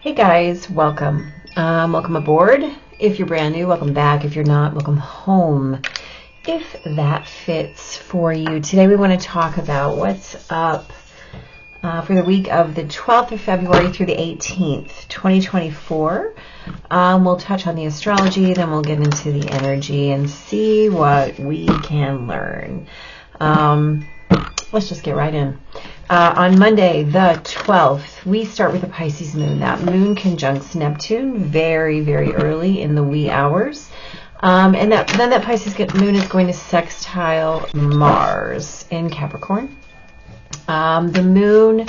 Hey guys, welcome. Welcome aboard. If you're brand new, welcome back. If you're not, welcome home. If that fits for you, today we want to talk about what's up for the week of the 12th of February through the 18th, 2024. We'll touch on the astrology, then we'll get into the energy and see what we can learn. Let's just get right in. On Monday, the 12th, we start with a Pisces moon. That moon conjuncts Neptune very, very early in the wee hours. And then that Pisces moon is going to sextile Mars in Capricorn. The moon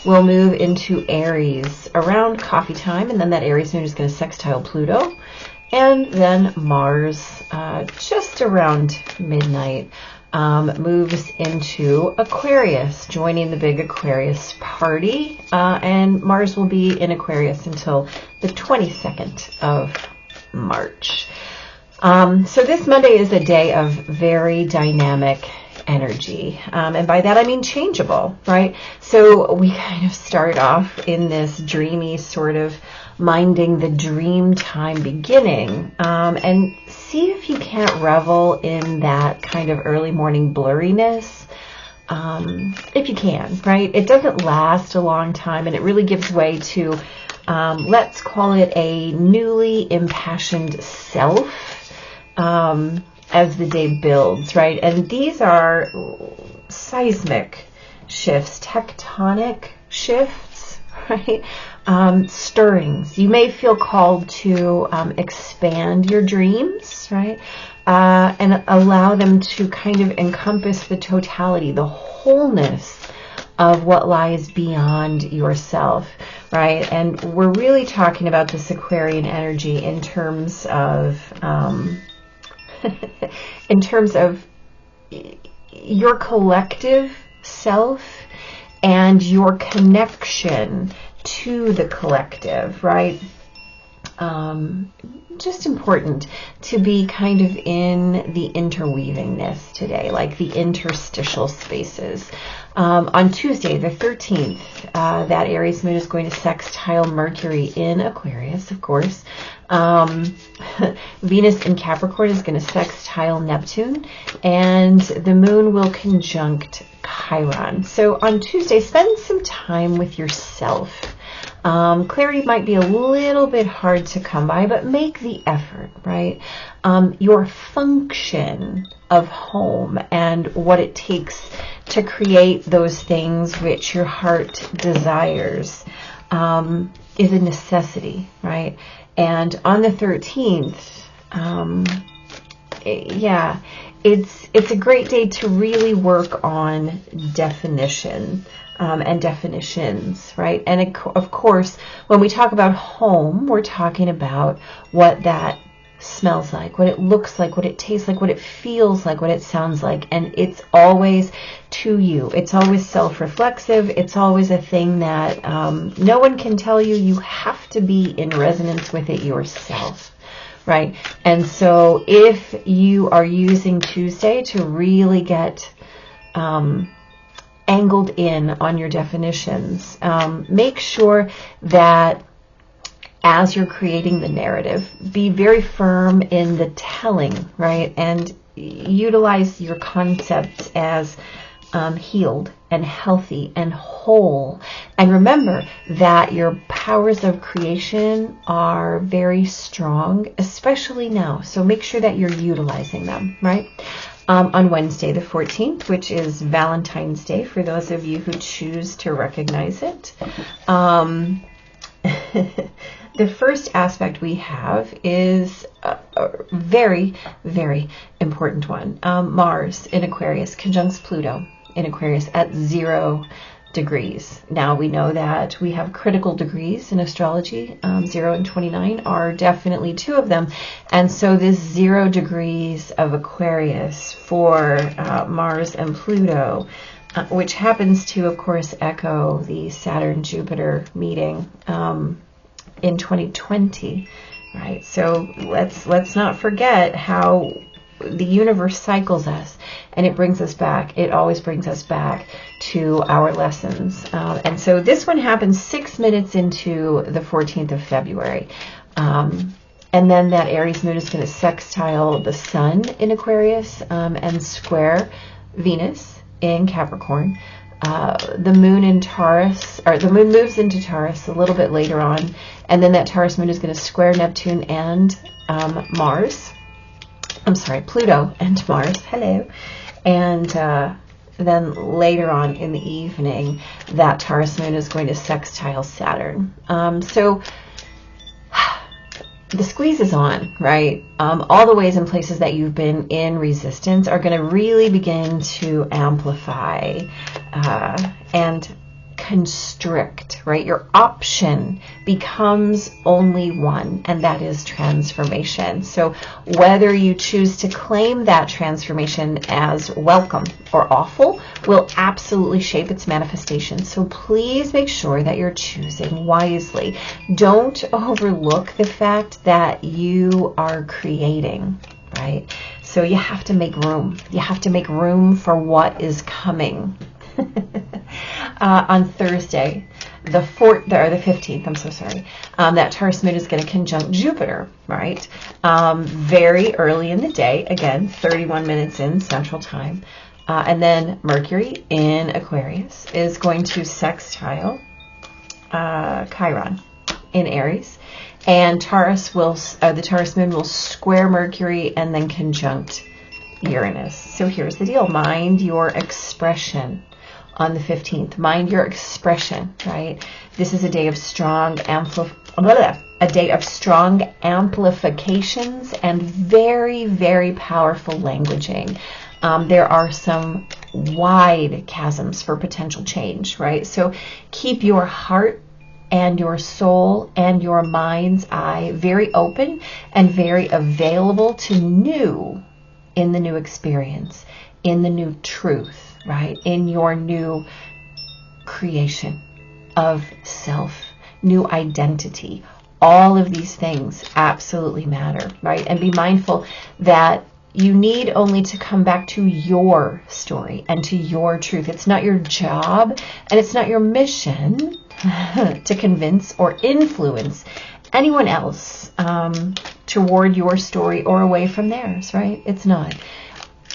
will move into Aries around coffee time, and then that Aries moon is going to sextile Pluto. And then Mars, just around midnight, moves into Aquarius, joining the big Aquarius party. And Mars will be in Aquarius until the 22nd of March. So this Monday is a day of very dynamic energy. And by that I mean changeable, right? So we kind of start off in this dreamy sort of minding the dream time beginning, and see if you can't revel in that kind of early morning blurriness, if you can, right? It doesn't last a long time, and it really gives way to, let's call it a newly impassioned self, as the day builds, right? And these are seismic shifts, tectonic shifts, right? Stirrings. You may feel called to expand your dreams, right? And allow them to kind of encompass the totality, the wholeness of what lies beyond yourself, right? And we're really talking about this Aquarian energy in terms of in terms of your collective self and your connection to the collective, right? Just important to be kind of in the interweavingness today, like the interstitial spaces. On Tuesday, the 13th, that Aries moon is going to sextile Mercury in Aquarius, of course. Venus in Capricorn is going to sextile Neptune, and the moon will conjunct Chiron. So on Tuesday, spend some time with yourself. Clarity might be a little bit hard to come by, but make the effort, right? Your function of home and what it takes to create those things which your heart desires is a necessity, right? And on the 13th, it's a great day to really work on definition. And definitions, right? And of course, when we talk about home, we're talking about what that smells like, what it looks like, what it tastes like, what it feels like, what it sounds like. And it's always to you. It's always self-reflexive. It's always a thing that no one can tell you. You have to be in resonance with it yourself, right? And so if you are using Tuesday to really get angled in on your definitions, make sure that as you're creating the narrative, be very firm in the telling, right? And utilize your concepts as healed and healthy and whole. And remember that your powers of creation are very strong, especially now. So make sure that you're utilizing them, right? On Wednesday, the 14th, which is Valentine's Day, for those of you who choose to recognize it. The first aspect we have is a very, very important one. Mars in Aquarius conjuncts Pluto in Aquarius at 0 degrees. Now we know that we have critical degrees in astrology. 0 and 29 are definitely two of them. And so this 0 degrees of Aquarius for Mars and Pluto, which happens to, of course, echo the Saturn-Jupiter meeting in 2020, right? So let's not forget how the universe cycles us, and it brings us back. It always brings us back to our lessons. And so this one happens 6 minutes into the 14th of February. And then that Aries moon is going to sextile the sun in Aquarius and square Venus in Capricorn. The moon in Taurus, or the moon moves into Taurus a little bit later on, and then that Taurus moon is going to square Neptune and Mars. I'm sorry, Pluto and Mars. Hello. And then later on in the evening, that Taurus moon is going to sextile Saturn. So the squeeze is on, right? All the ways and places that you've been in resistance are going to really begin to amplify and constrict, right? Your option becomes only one, and that is transformation. So whether you choose to claim that transformation as welcome or awful will absolutely shape its manifestation. So please make sure that you're choosing wisely. Don't overlook the fact that you are creating, right? So you have to make room. You have to make room for what is coming. On Thursday, the 15th, I'm so sorry, that Taurus moon is going to conjunct Jupiter, right? Very early in the day, again, 31 minutes in Central Time. And then Mercury in Aquarius is going to sextile Chiron in Aries. And the Taurus moon will square Mercury and then conjunct Uranus. So here's the deal. Mind your expression. On the 15th, mind your expression, right? This is a day of strong amplifications and very, very powerful languaging. There are some wide chasms for potential change, right? So keep your heart and your soul and your mind's eye very open and very available to new in the new experience, in the new truth, right? In your new creation of self, new identity. All of these things absolutely matter, right? And be mindful that you need only to come back to your story and to your truth. It's not your job and it's not your mission to convince or influence anyone else toward your story or away from theirs, right? It's not.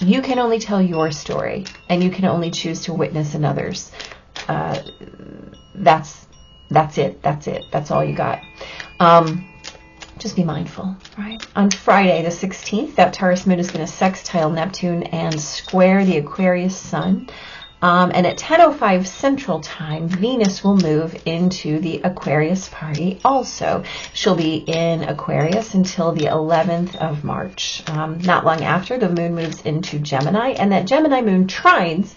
You can only tell your story, and you can only choose to witness another's. That's it. That's all you got. Just be mindful, right? On Friday, the 16th, that Taurus moon is going to sextile Neptune and square the Aquarius sun. And at 10:05 Central Time, Venus will move into the Aquarius party also. She'll be in Aquarius until the 11th of March. Not long after, the moon moves into Gemini, and that Gemini moon trines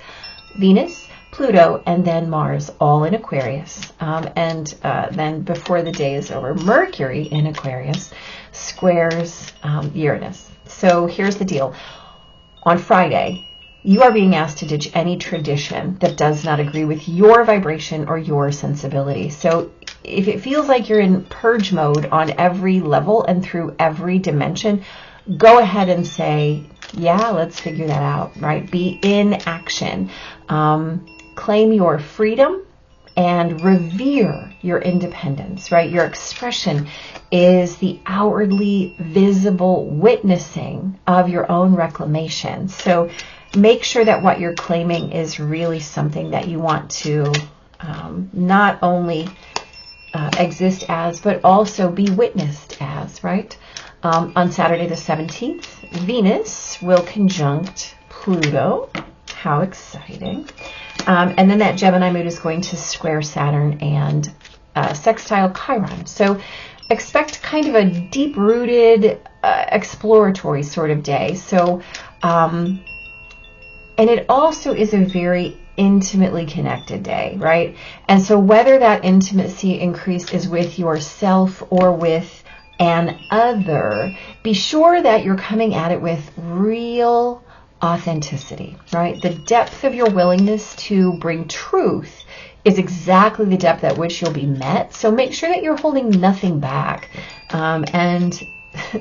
Venus, Pluto, and then Mars, all in Aquarius. And then before the day is over, Mercury in Aquarius squares Uranus. So here's the deal. On Friday, you are being asked to ditch any tradition that does not agree with your vibration or your sensibility. So if it feels like you're in purge mode on every level and through every dimension, go ahead and say, yeah, let's figure that out, right? Be in action. Claim your freedom and revere your independence, right? Your expression is the outwardly visible witnessing of your own reclamation. So make sure that what you're claiming is really something that you want to not only exist as, but also be witnessed as, right? On Saturday the 17th, Venus will conjunct Pluto. How exciting. And then that Gemini moon is going to square Saturn and sextile Chiron. So expect kind of a deep-rooted, exploratory sort of day. So, and it also is a very intimately connected day, right? And so whether that intimacy increase is with yourself or with an other, be sure that you're coming at it with real authenticity, right? The depth of your willingness to bring truth is exactly the depth at which you'll be met. So make sure that you're holding nothing back. And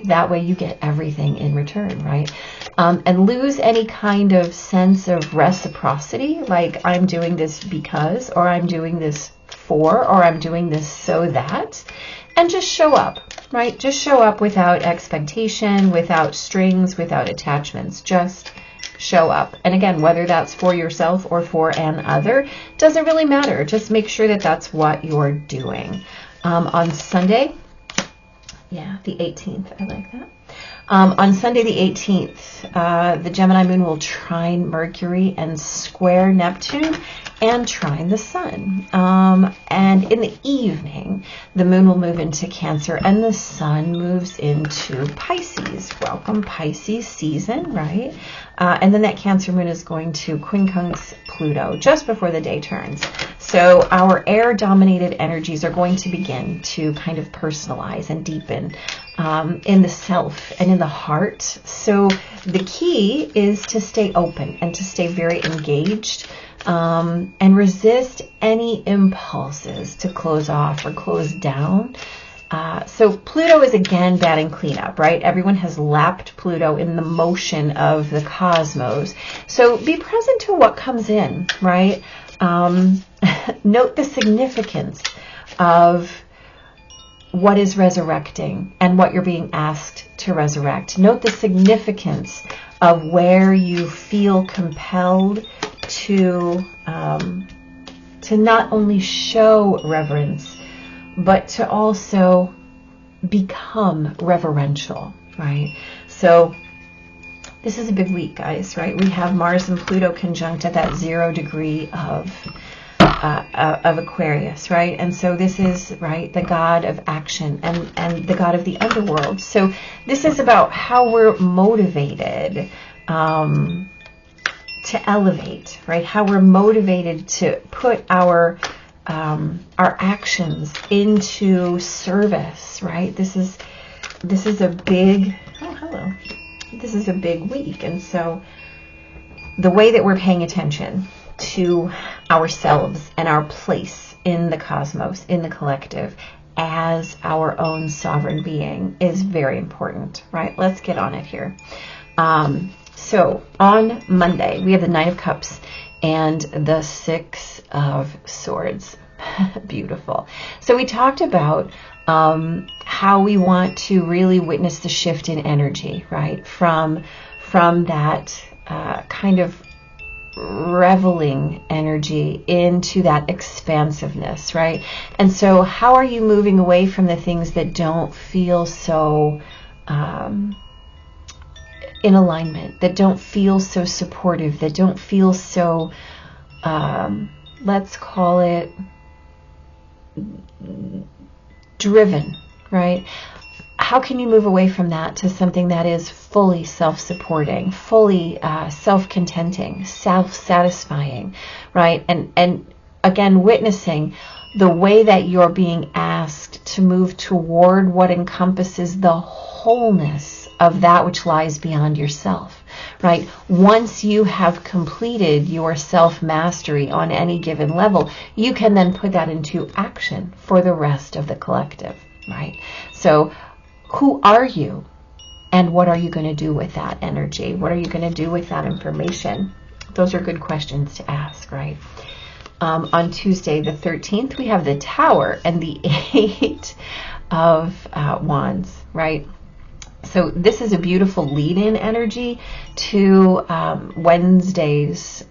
that way you get everything in return, right? And lose any kind of sense of reciprocity, like I'm doing this because, or I'm doing this for, or I'm doing this so that, and just show up, right? Just show up without expectation, without strings, without attachments. Just show up. And again, whether that's for yourself or for an other, doesn't really matter. Just make sure that that's what you're doing. On Sunday, yeah, the 18th, I like that. On Sunday the 18th, the Gemini moon will trine Mercury and square Neptune and trine the sun. And in the evening, the moon will move into Cancer and the sun moves into Pisces. Welcome Pisces season, right? And then that Cancer moon is going to quincunx Pluto just before the day turns. So our air-dominated energies are going to begin to kind of personalize and deepen in the self and in the heart. So the key is to stay open and to stay very engaged and resist any impulses to close off or close down. So Pluto is again batting cleanup, right? Everyone has lapped Pluto in the motion of the cosmos. So be present to what comes in, right? Note the significance of what is resurrecting and what you're being asked to resurrect. Note the significance of where you feel compelled to not only show reverence, but to also become reverential, right? So this is a big week, guys, right? We have Mars and Pluto conjunct at that 0 degree of Aquarius, right? And so this is, right, the god of action and the god of the underworld. So this is about how we're motivated to elevate, right? How we're motivated to put our actions into service, right? This is a big, oh, hello. This is a big week. And so the way that we're paying attention to ourselves and our place in the cosmos, in the collective, as our own sovereign being is very important, right? Let's get on it here. So on Monday, we have the Nine of Cups and the Six of Swords. Beautiful. So we talked about how we want to really witness the shift in energy, right? From that kind of reveling energy into that expansiveness, right? And so how are you moving away from the things that don't feel so in alignment, that don't feel so supportive, that don't feel so, let's call it driven, right? How can you move away from that to something that is fully self-supporting, fully self-contenting, self-satisfying, right? And again, witnessing the way that you're being asked to move toward what encompasses the wholeness of that which lies beyond yourself, right? Once you have completed your self-mastery on any given level, you can then put that into action for the rest of the collective, right? So who are you and what are you going to do with that energy? What are you going to do with that information? Those are good questions to ask, right? On Tuesday, the 13th, we have the Tower and the Eight of Wands, right? So this is a beautiful lead-in energy to Wednesday's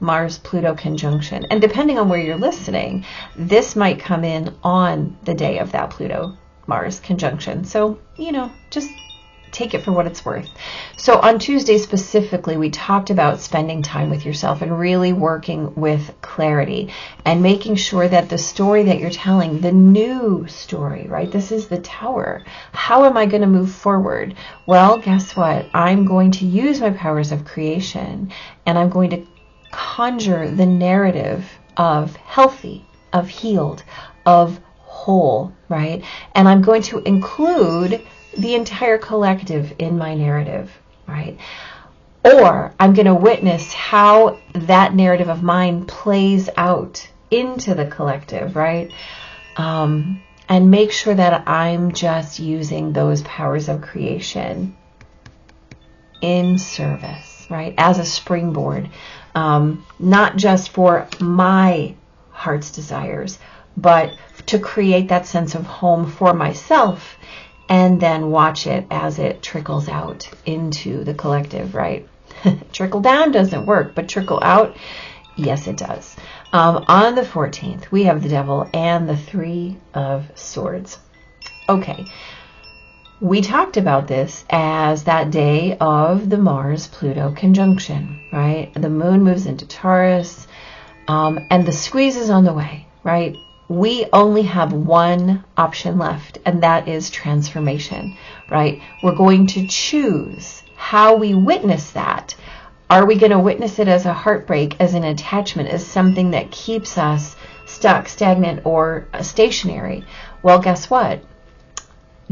Mars-Pluto conjunction. And depending on where you're listening, this might come in on the day of that Pluto-Mars conjunction. So, you know, just take it for what it's worth. So on Tuesday specifically, we talked about spending time with yourself and really working with clarity and making sure that the story that you're telling, the new story, right? This is the Tower. How am I going to move forward? Well, guess what? I'm going to use my powers of creation and I'm going to conjure the narrative of healthy, of healed, of whole, right? And I'm going to include the entire collective in my narrative, right? Or I'm going to witness how that narrative of mine plays out into the collective, right? and make sure that I'm just using those powers of creation in service, right? As a springboard, not just for my heart's desires, but to create that sense of home for myself, and then watch it as it trickles out into the collective, right? Trickle down doesn't work, but trickle out, yes, it does. On the 14th, we have the Devil and the Three of Swords. Okay, we talked about this as that day of the Mars-Pluto conjunction, right? The moon moves into Taurus, and the squeeze is on the way, right? We only have one option left, and that is transformation, right? We're going to choose how we witness that. Are we going to witness it as a heartbreak, as an attachment, as something that keeps us stuck, stagnant, or stationary? Well, guess what?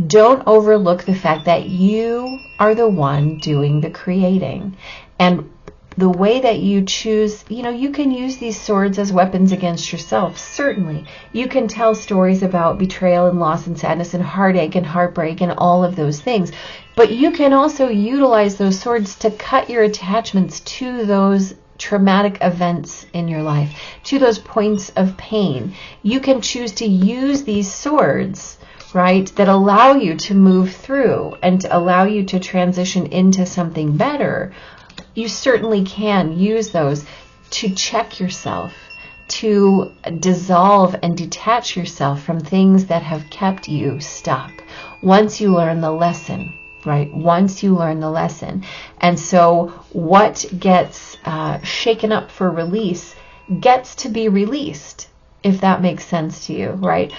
Don't overlook the fact that you are the one doing the creating. And the way that you choose, you can use these swords as weapons against yourself. Certainly. You can tell stories about betrayal and loss and sadness and heartache and heartbreak and all of those things. But you can also utilize those swords to cut your attachments to those traumatic events in your life, to those points of pain. You can choose to use these swords, right, that allow you to move through and to allow you to transition into something better. You certainly can use those to check yourself, to dissolve and detach yourself from things that have kept you stuck. Once you learn the lesson, right? Once you learn the lesson. And so what gets shaken up for release gets to be released, if that makes sense to you, right?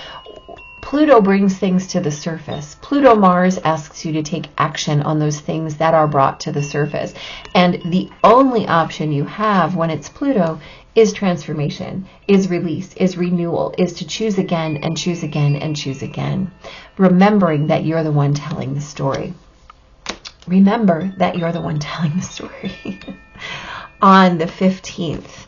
Pluto brings things to the surface. Pluto Mars asks you to take action on those things that are brought to the surface. And the only option you have when it's Pluto is transformation, is release, is renewal, is to choose again and choose again and choose again. Remembering that you're the one telling the story. Remember that you're the one telling the story. On the 15th,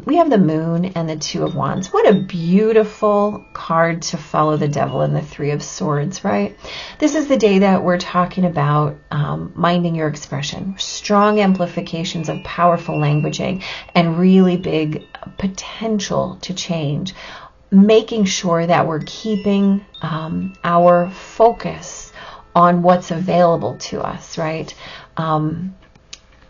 we have the Moon and the Two of Wands. What a beautiful card to follow the Devil and the Three of Swords, right? This is the day that we're talking about minding your expression, strong amplifications of powerful languaging, and really big potential to change. Making sure that we're keeping our focus on what's available to us, right?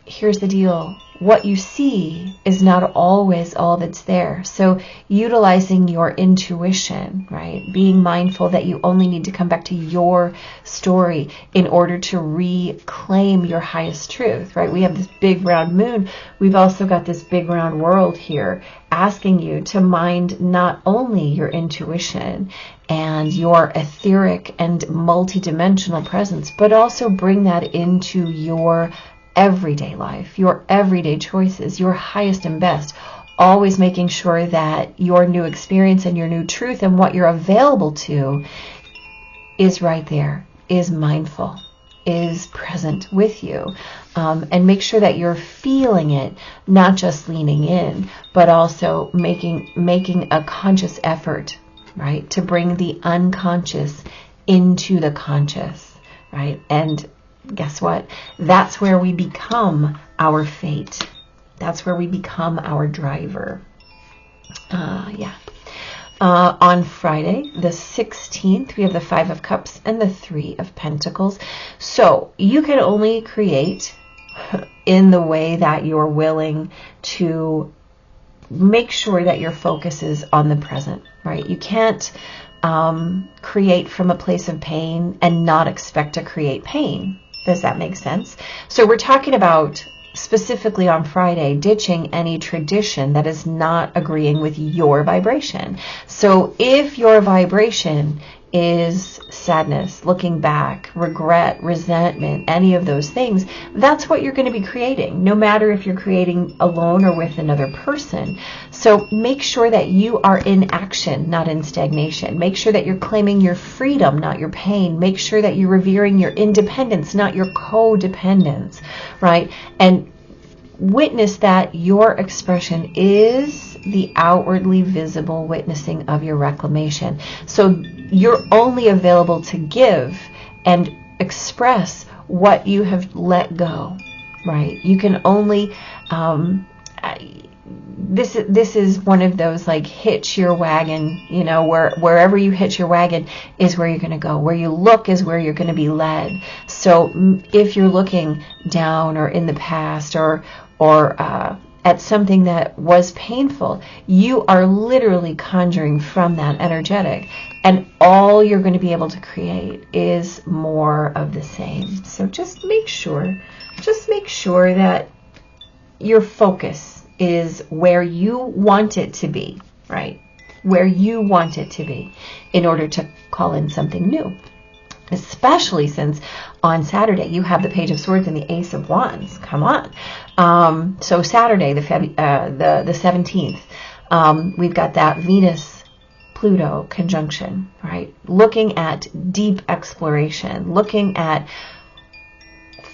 Here's the deal. What you see is not always all that's there. So utilizing your intuition, right? Being mindful that you only need to come back to your story in order to reclaim your highest truth, right? We have this big round moon. We've also got this big round world here asking you to mind not only your intuition and your etheric and multidimensional presence, but also bring that into your everyday life, your everyday choices, your highest and best, always making sure that your new experience and your new truth and what you're available to is right there, is mindful, is present with you. And make sure that you're feeling it, not just leaning in, but also making a conscious effort, right, to bring the unconscious into the conscious, right? And guess what? That's where we become our fate. That's where we become our driver. On Friday, the 16th, we have the Five of Cups and the Three of Pentacles. So you can only create in the way that you're willing to make sure that your focus is on the present, right? You can't create from a place of pain and not expect to create pain. Does that make sense? So we're talking about specifically on Friday, ditching any tradition that is not agreeing with your vibration. So if your vibration is sadness, looking back, regret, resentment, any of those things, that's what you're going to be creating, no matter if you're creating alone or with another person. So make sure that you are in action, not in stagnation. Make sure that you're claiming your freedom, not your pain. Make sure that you're revering your independence, not your codependence, right? And witness that your expression is the outwardly visible witnessing of your reclamation. So you're only available to give and express what you have let go, right? You can only, this is one of those like hitch your wagon, you know, wherever you hitch your wagon is where you're going to go. Where you look is where you're going to be led. So if you're looking down or in the past or at something that was painful, you are literally conjuring from that energetic, and all you're going to be able to create is more of the same. So just make sure that your focus is where you want it to be, right? Where you want it to be in order to call in something new. Especially since on Saturday you have the Page of Swords and the Ace of Wands. Come on. So Saturday, the 17th, we've got that Venus-Pluto conjunction, right? Looking at deep exploration, looking at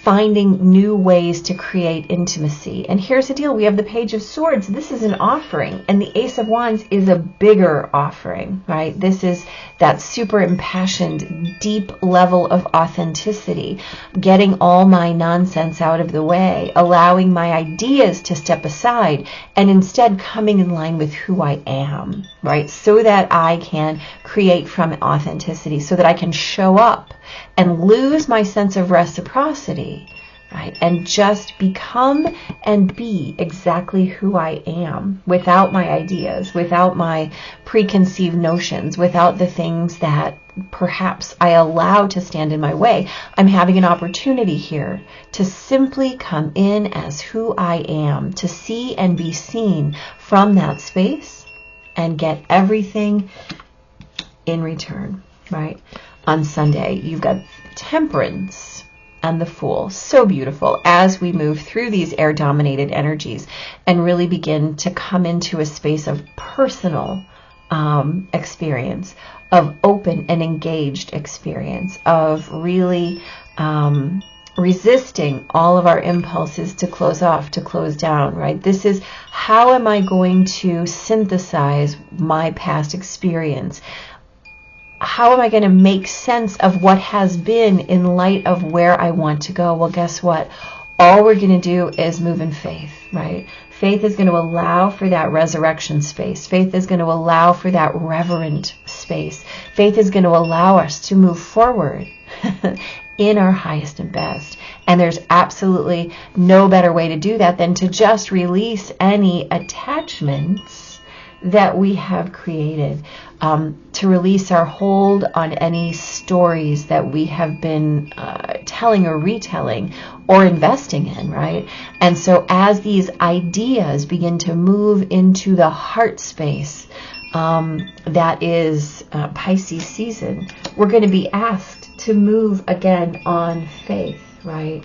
finding new ways to create intimacy. And here's the deal. We have the Page of Swords. This is an offering. And the Ace of Wands is a bigger offering, right? This is that super impassioned, deep level of authenticity, getting all my nonsense out of the way, allowing my ideas to step aside, and instead coming in line with who I am, right? So that I can create from authenticity, so that I can show up and lose my sense of reciprocity, right? And just become and be exactly who I am, without my ideas, without my preconceived notions, without the things that perhaps I allow to stand in my way. I'm having an opportunity here to simply come in as who I am, to see and be seen from that space and get everything in return, right? On Sunday, you've got Temperance and the Fool. So beautiful as we move through these air-dominated energies and really begin to come into a space of personal experience, of open and engaged experience, of really resisting all of our impulses to close off, to close down, right? This is how am I going to synthesize my past experience? How am I going to make sense of what has been in light of where I want to go? Well, guess what? All we're going to do is move in faith, right? Faith is going to allow for that resurrection space. Faith is going to allow for that reverent space. Faith is going to allow us to move forward in our highest and best. And there's absolutely no better way to do that than to just release any attachments that we have created, to release our hold on any stories that we have been telling or retelling or investing in, right? And so as these ideas begin to move into the heart space, that is Pisces season, we're going to be asked to move again on faith, right?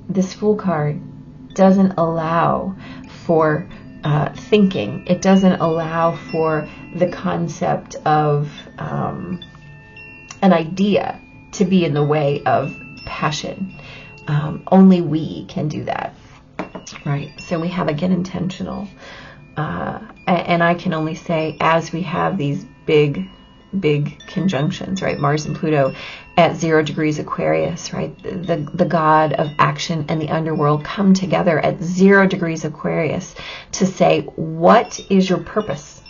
This Fool card doesn't allow for thinking. It doesn't allow for the concept of an idea to be in the way of passion. Only we can do that, right? So we have, again, intentional. And I can only say, as we have these big conjunctions, right? Mars and Pluto at 0 degrees Aquarius, right? The god of action and the underworld come together at 0 degrees Aquarius to say, what is your purpose?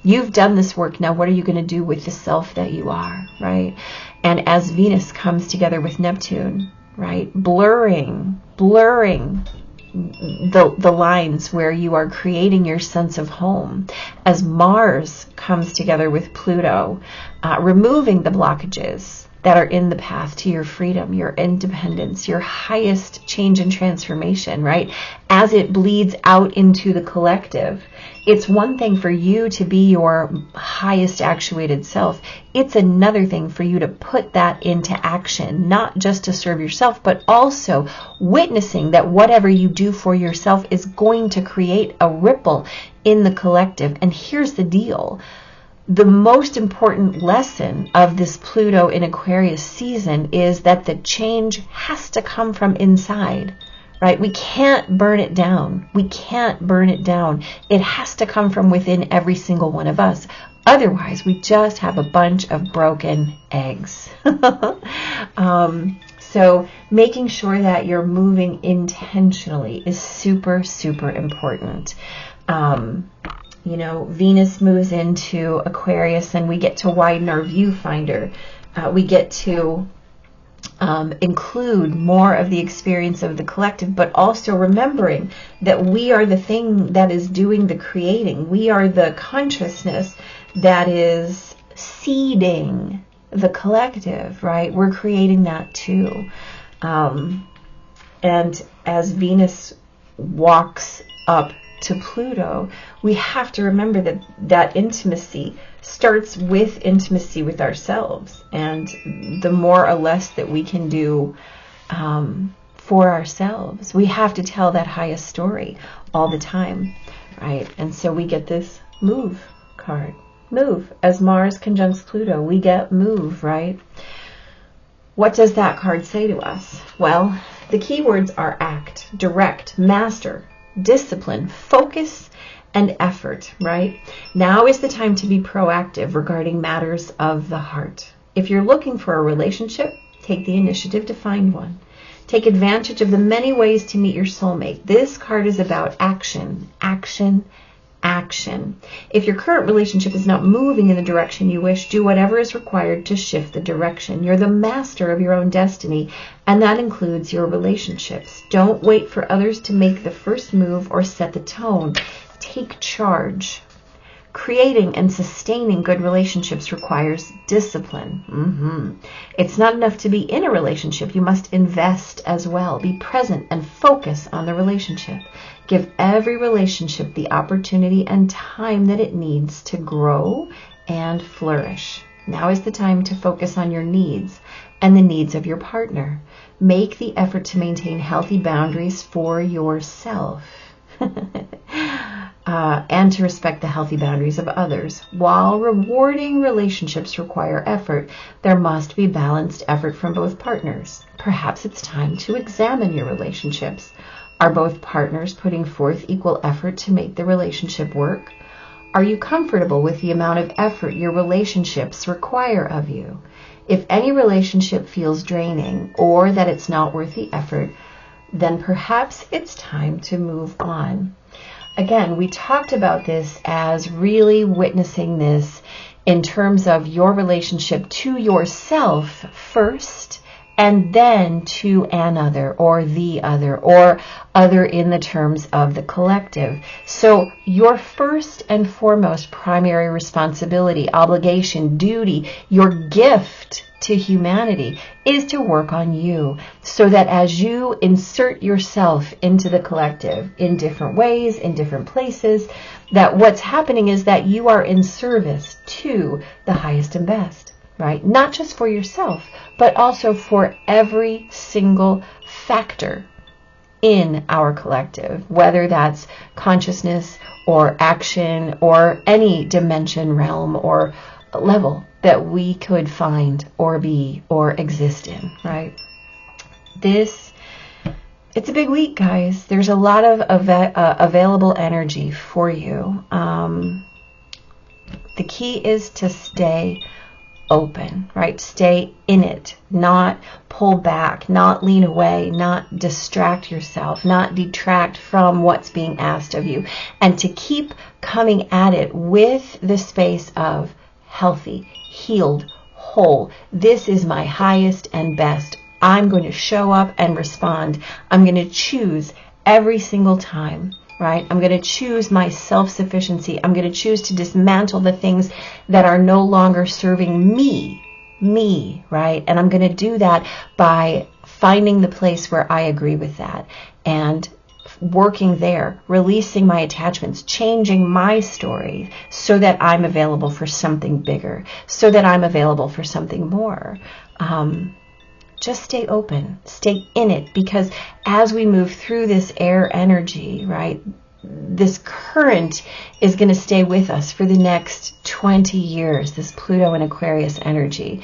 You've done this work. Now, what are you going to do with the self that you are, right? And as Venus comes together with Neptune, right? Blurring the lines where you are creating your sense of home. As Mars comes together with Pluto, removing the blockages that are in the path to your freedom, your independence, your highest change and transformation, right? As it bleeds out into the collective, it's one thing for you to be your highest actuated self. It's another thing for you to put that into action, not just to serve yourself, but also witnessing that whatever you do for yourself is going to create a ripple in the collective. And here's the deal. The most important lesson of this Pluto in Aquarius season is that the change has to come from inside, right? We can't burn it down. We can't burn it down. It has to come from within every single one of us. Otherwise, we just have a bunch of broken eggs. So making sure that you're moving intentionally is super, super important. You know, Venus moves into Aquarius and we get to widen our viewfinder. We get to include more of the experience of the collective, but also remembering that we are the thing that is doing the creating. We are the consciousness that is seeding the collective, right? We're creating that too. And as Venus walks up to Pluto, we have to remember that that intimacy starts with intimacy with ourselves, and the more or less that we can do for ourselves, we have to tell that highest story all the time, right? And so we get this move card. Move. As Mars conjuncts Pluto, we get move, right? What does that card say to us? Well, the keywords are act, direct, master, discipline, focus, and effort, right? Now is the time to be proactive regarding matters of the heart. If you're looking for a relationship, take the initiative to find one. Take advantage of the many ways to meet your soulmate. This card is about action, action, action. If your current relationship is not moving in the direction you wish, do whatever is required to shift the direction. You're the master of your own destiny, and that includes your relationships. Don't wait for others to make the first move or set the tone. Take charge. Creating and sustaining good relationships requires discipline. It's not enough to be in a relationship. You must invest as well. Be present and focus on the relationship. Give every relationship the opportunity and time that it needs to grow and flourish. Now is the time to focus on your needs and the needs of your partner. Make the effort to maintain healthy boundaries for yourself. And to respect the healthy boundaries of others. While rewarding relationships require effort, there must be balanced effort from both partners. Perhaps it's time to examine your relationships. Are both partners putting forth equal effort to make the relationship work? Are you comfortable with the amount of effort your relationships require of you? If any relationship feels draining or that it's not worth the effort, then perhaps it's time to move on. Again, we talked about this as really witnessing this in terms of your relationship to yourself first, and then to another or the other, or other in the terms of the collective. So your first and foremost primary responsibility, obligation, duty, your gift to humanity is to work on you, so that as you insert yourself into the collective in different ways, in different places, that what's happening is that you are in service to the highest and best, right? Not just for yourself, but also for every single factor in our collective, whether that's consciousness or action or any dimension, realm, or level that we could find or be or exist in, right? It's a big week, guys. There's a lot of available energy for you. The key is to stay open, right? Stay in it, not pull back, not lean away, not distract yourself, not detract from what's being asked of you, and to keep coming at it with the space of healthy, healed, whole. This is my highest and best. I'm going to show up and respond. I'm going to choose every single time, right? I'm going to choose my self-sufficiency. I'm going to choose to dismantle the things that are no longer serving me, right? And I'm going to do that by finding the place where I agree with that and working there, releasing my attachments, changing my story so that I'm available for something bigger, so that I'm available for something more. Just stay open, stay in it, because as we move through this air energy, right, this current is going to stay with us for the next 20 years, this Pluto and Aquarius energy.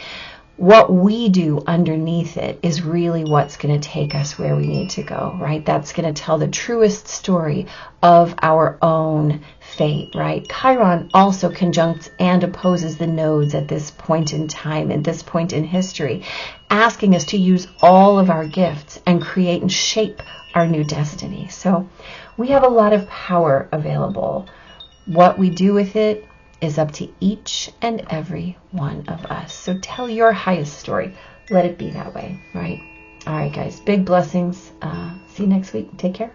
what we do underneath it is really what's going to take us where we need to go, right? That's going to tell the truest story of our own fate, right? Chiron also conjuncts and opposes the nodes at this point in time, at this point in history, asking us to use all of our gifts and create and shape our new destiny. So we have a lot of power available. What we do with it is up to each and every one of us. So tell your highest story. Let it be that way, right? All right, guys. Big blessings. See you next week. Take care.